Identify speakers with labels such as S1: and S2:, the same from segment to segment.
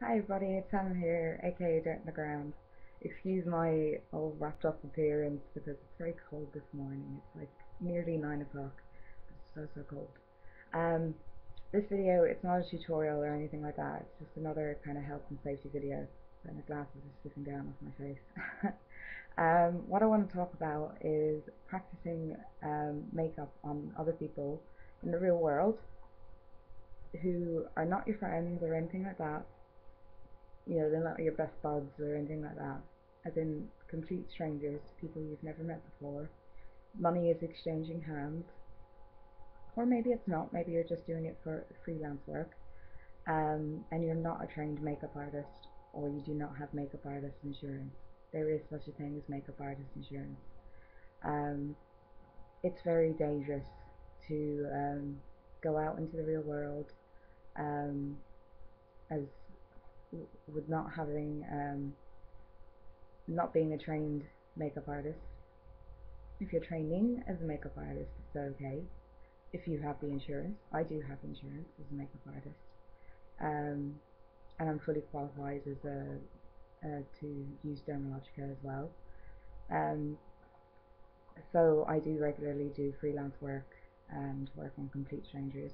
S1: Hi everybody, it's Sam here, aka Dirt in the Ground. Excuse my all wrapped up appearance because it's very cold this morning. It's like nearly 9 o'clock. It's so cold. Um, this video, it's not a tutorial or anything like that. It's just another kind of health and safety video. And the glasses are slipping down off my face. What I want to talk about is practicing makeup on other people in the real world who are not your friends or anything like that. They're not your best buds or anything like that. As in complete strangers, people you've never met before. Money is exchanging hands, or maybe it's not. Maybe you're just doing it for freelance work, and you're not a trained makeup artist, or you do not have makeup artist insurance. There is such a thing as makeup artist insurance. Um, it's very dangerous to go out into the real world um, as with not being a trained makeup artist. If you're training as a makeup artist, it's okay. If you have the insurance, I do have insurance as a makeup artist, um, and I'm fully qualified as to use Dermalogica as well. Um, so I do regularly do freelance work and work on complete strangers,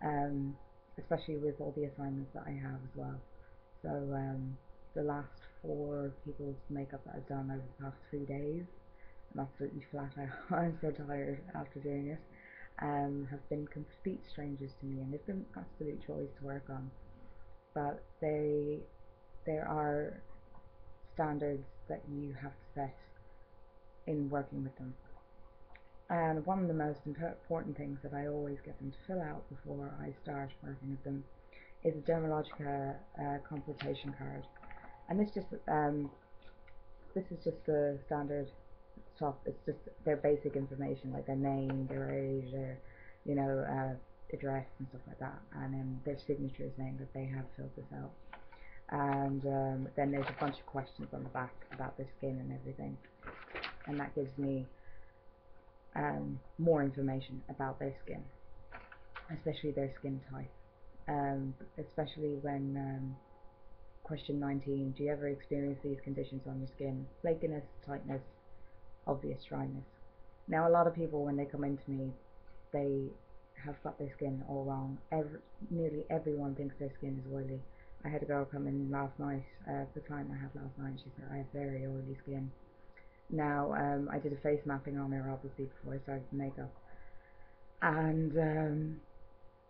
S1: um, especially with all the assignments that I have as well. So the last four people's makeup that I've done over the past 3 days, I'm absolutely flat out. I'm so tired after doing it. Have been complete strangers to me, and they've been absolute joys to work on. But there are standards that you have to set in working with them. And one of the most important things that I always get them to fill out before I start working with them is a Dermalogica consultation card. And this is just the standard stuff. It's just their basic information, like their name, their age, their address and stuff like that, and then their signature saying that they have filled this out. And then there's a bunch of questions on the back about their skin and everything, and that gives me more information about their skin, especially their skin type. Especially when question 19, do you ever experience these conditions on your skin? Flakiness, tightness, obvious dryness. Now, a lot of people, when they come into me, they have got their skin all wrong. Nearly everyone thinks their skin is oily. I had a girl come in last night, the client I had last night, she said, I have very oily skin. Now, I did a face mapping on her, obviously, before I started the makeup. And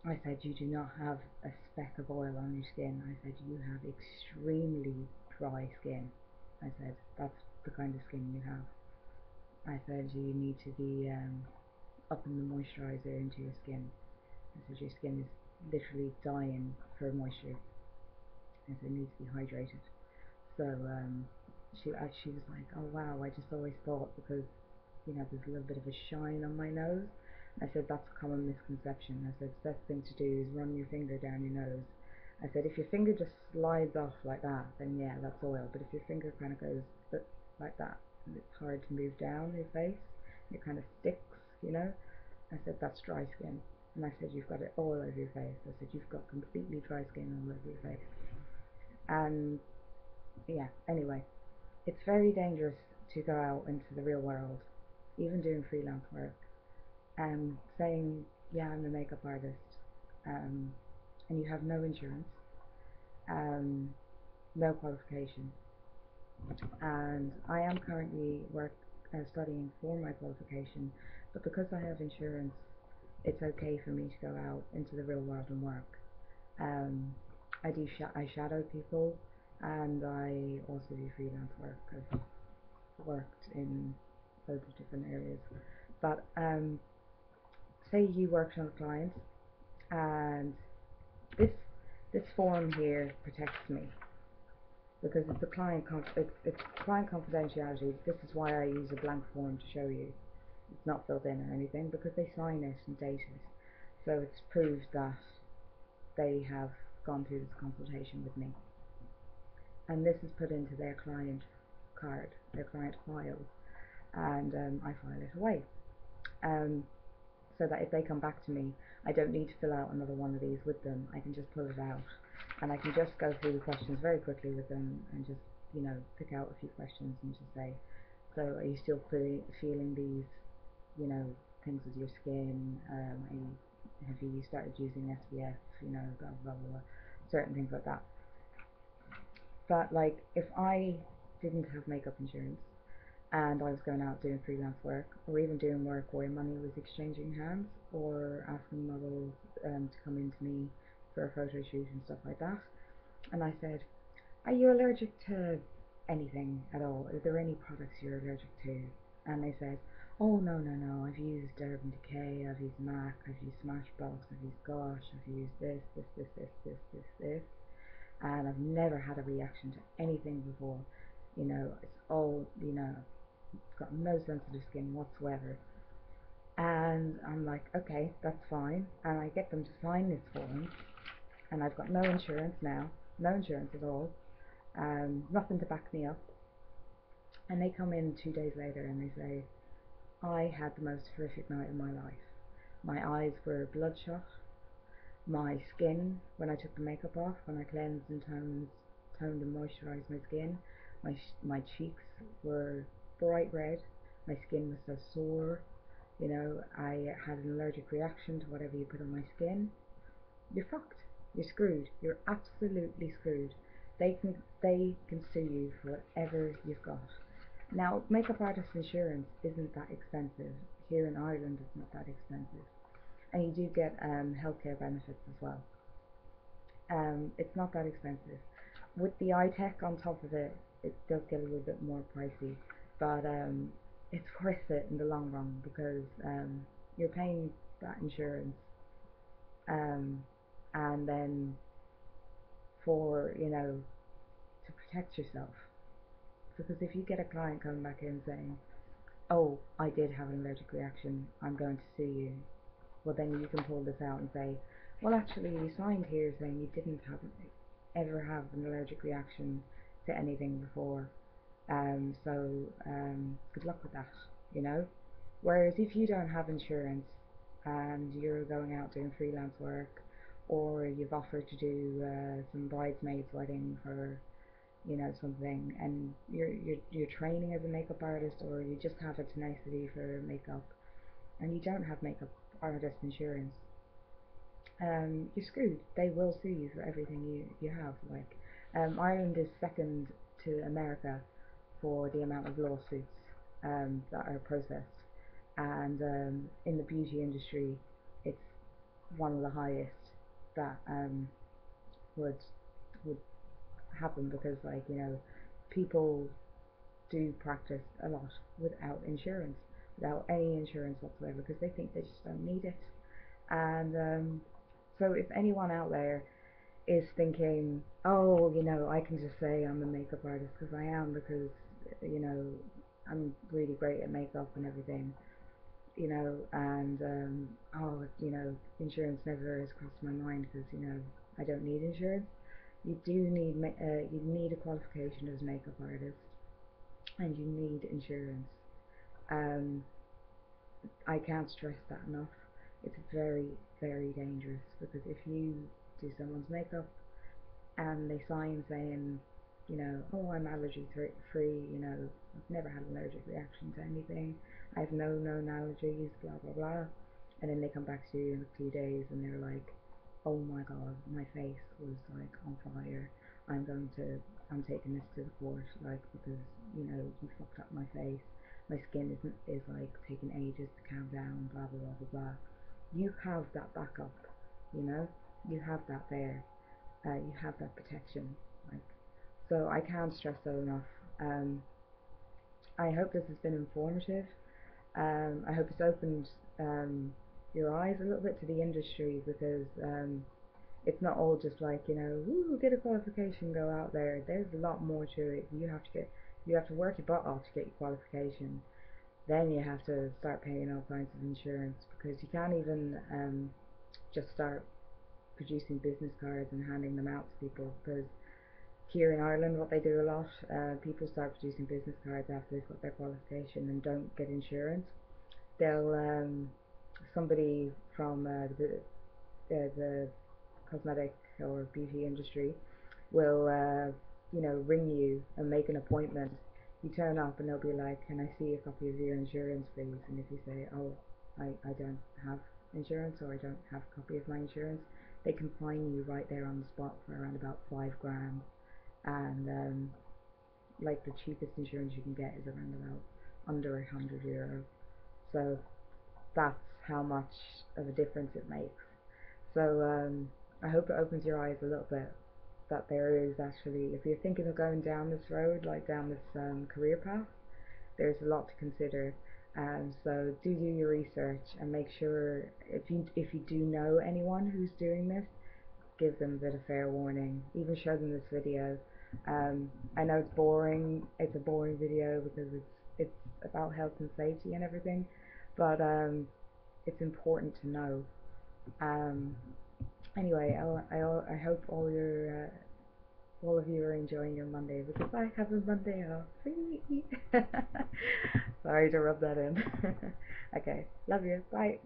S1: I said, you do not have a speck of oil on your skin. I said, you have extremely dry skin. I said, that's the kind of skin you have. I said, you need to be upping the moisturizer into your skin. I said, your skin is literally dying for moisture. I said, it needs to be hydrated. So she was like, oh wow, I just always thought because there's a little bit of a shine on my nose. I said, that's a common misconception. I said, the best thing to do is run your finger down your nose. I said, if your finger just slides off like that, then yeah, that's oil. But if your finger kind of goes like that, and it's hard to move down your face, it kind of sticks. I said, that's dry skin. And I said, you've got it all over your face. I said, you've got completely dry skin all over your face. And yeah, anyway, it's very dangerous to go out into the real world, even doing freelance work, and saying, yeah, I'm a makeup artist, and you have no insurance, no qualification. And I am currently studying for my qualification, but because I have insurance, it's okay for me to go out into the real world and work. Um, I shadow people, and I also do freelance work. I've worked in loads of different areas. But say you worked on a client, and this this form here protects me because it's client confidentiality. This is why I use a blank form to show you. It's not filled in or anything because they sign it and date it, so it's proved that they have gone through this consultation with me, and this is put into their client card, their client file, and I file it away. Um, so that if they come back to me, I don't need to fill out another one of these with them. I can just pull it out and I can just go through the questions very quickly with them and just pick out a few questions and just say, so are you still feeling these things with your skin? Have you started using SPF? Blah blah blah, certain things like that. But like, if I didn't have makeup insurance and I was going out doing freelance work, or even doing work where money was exchanging hands, or asking models to come into me for a photo shoot and stuff like that, and I said, are you allergic to anything at all? Are there any products you're allergic to? And they said, oh, no, no, no, I've used Urban Decay, I've used MAC, I've used Smashbox, I've used Gosh, I've used this, and I've never had a reaction to anything before. It's all, it's got no sensitive skin whatsoever. And I'm like, okay, that's fine. And I get them to sign this form, and I've got no insurance now, no insurance at all, nothing to back me up. And they come in 2 days later and they say, I had the most horrific night of my life. My eyes were bloodshot. My skin, when I took the makeup off, when I cleansed and toned and moisturised my skin, my cheeks were bright red. My skin was so sore. I had an allergic reaction to whatever you put on my skin. You're fucked. You're screwed. You're absolutely screwed. They can sue you for whatever you've got. Now, makeup artist insurance isn't that expensive. Here in Ireland, it's not that expensive, and you do get healthcare benefits as well. It's not that expensive. With the eye tech on top of it, it does get a little bit more pricey, but it's worth it in the long run because you're paying that insurance, um, and then for to protect yourself. Because if you get a client coming back in saying, oh, I did have an allergic reaction, I'm going to sue you, well then you can pull this out and say, well actually you signed here saying you didn't ever have an allergic reaction to anything before, so good luck with that, you know. Whereas if you don't have insurance and you're going out doing freelance work, or you've offered to do some bridesmaids wedding for something, and you're training as a makeup artist, or you just have a tenacity for makeup and you don't have makeup artist insurance, you're screwed. They will sue you for everything you have. Like, Ireland is second to America for the amount of lawsuits that are processed, and in the beauty industry, it's one of the highest that would would happen because, like, people do practice a lot without insurance, without any insurance whatsoever, because they think they just don't need it. And so if anyone out there is thinking, oh, I can just say I'm a makeup artist because I am, because you know I'm really great at makeup and everything, and oh, insurance never has crossed my mind because I don't need insurance. You need a qualification as a makeup artist, and you need insurance. Um, I can't stress that enough. It's very, very dangerous because if you do someone's makeup and they sign saying, oh, I'm allergy free, I've never had an allergic reaction to anything, I have no known allergies, blah blah blah, and then they come back to you in a few days and they're like, oh my god, my face was like on fire. I'm going to, I'm taking this to the court, like, because you fucked up my face. My skin is like taking ages to calm down, blah blah blah blah blah. You have that backup, you know. You have that there. You have that protection. Like, so I can't stress that enough. Um, I hope this has been informative. I hope it's opened your eyes a little bit to the industry, because it's not all just like, woo, get a qualification, go out there. There's a lot more to it. You have to work your butt off to get your qualification. Then you have to start paying all kinds of insurance, because you can't even just start producing business cards and handing them out to people. Because here in Ireland, what they do a lot, people start producing business cards after they've got their qualification and don't get insurance. They'll somebody from the cosmetic or beauty industry will, ring you and make an appointment. You turn up and they'll be like, "Can I see a copy of your insurance, please?" And if you say, "Oh, I don't have insurance," or "I don't have a copy of my insurance," they can fine you right there on the spot for around about 5 grand. And like the cheapest insurance you can get is around about under €100. So that's how much of a difference it makes. So I hope it opens your eyes a little bit that there is actually, if you're thinking of going down this road, like down this career path, there's a lot to consider. So do your research and make sure, if you do know anyone who's doing this, give them a bit of fair warning. Even show them this video. I know it's boring. It's a boring video because it's about health and safety and everything, but it's important to know. Um, anyway, I hope all of you are enjoying your Monday, because I have a Monday off. Sorry to rub that in. Okay, love you. Bye.